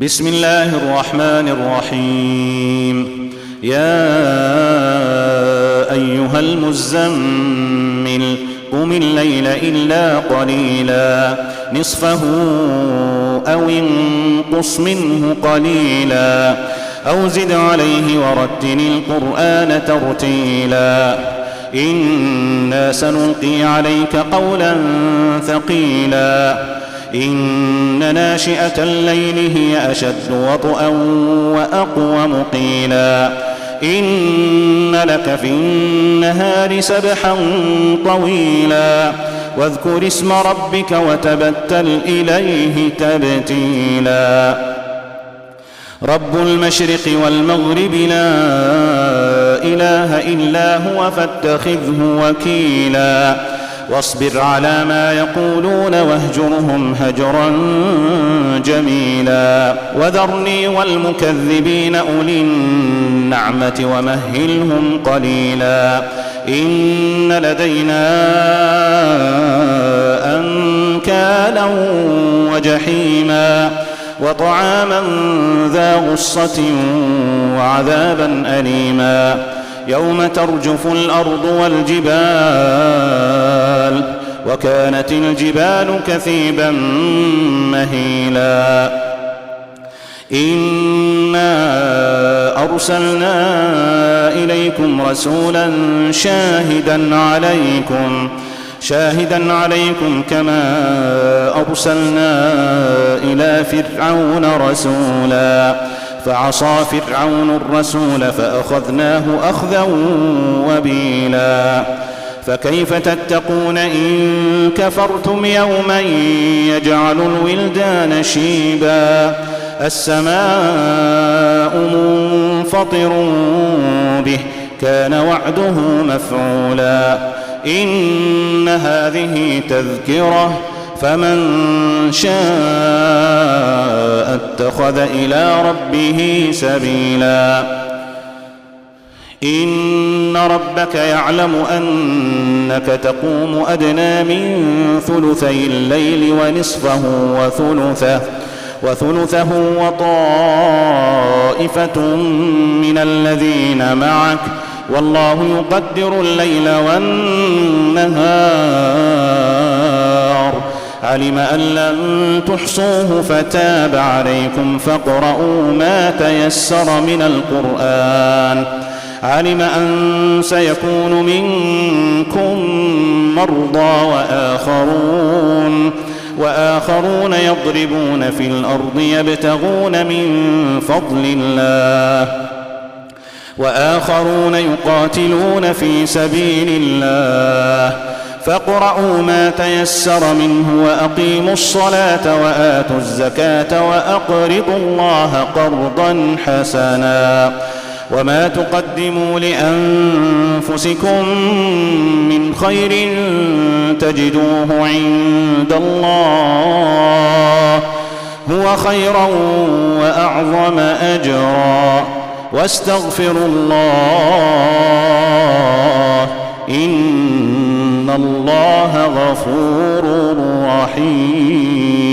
بسم الله الرحمن الرحيم. يا أيها المزمل قم الليل إلا قليلا نصفه أو انقص منه قليلا أو زد عليه ورتل القرآن ترتيلا إنا سنلقي عليك قولا ثقيلا إن ناشئة الليل هي أشد وطئا وأقوم قيلا إن لك في النهار سبحا طويلا واذكر اسم ربك وتبتل إليه تبتيلا رب المشرق والمغرب لا إله إلا هو فاتخذه وكيلا واصبر على ما يقولون واهجرهم هجرا جميلا وذرني والمكذبين أولي النعمة ومهلهم قليلا إن لدينا أنكالا وجحيما وطعاما ذا غصة وعذابا أليما يوم ترجف الأرض والجبال وكانت الجبال كثيبا مهيلا إنا أرسلنا إليكم رسولا شاهدا عليكم كما أرسلنا إلى فرعون رسولا فعصى فرعون الرسول فأخذناه أخذا وبيلا فكيف تتقون إن كفرتم يوما يجعل الولدان شيبا السماء منفطر به كان وعده مفعولا إن هذه تذكرة فمن شاء اتخذ إلى ربه سبيلا إن ربك يعلم أنك تقوم أدنى من ثلثي الليل ونصفه وثلثه وطائفة من الذين معك والله يقدر الليل والنهار علم أن لن تحصوه فتاب عليكم فاقرؤوا ما تيسر من القرآن علم أن سيكون منكم مرضى وآخرون يضربون في الأرض يبتغون من فضل الله وآخرون يقاتلون في سبيل الله فاقرؤوا ما تيسر منه وأقيموا الصلاة وآتوا الزكاة وأقرضوا الله قرضا حسنا وما تقدموا لأنفسكم من خير تجدوه عند الله هو خيرا وأعظم أجرا واستغفروا الله إن الله غفور رحيم.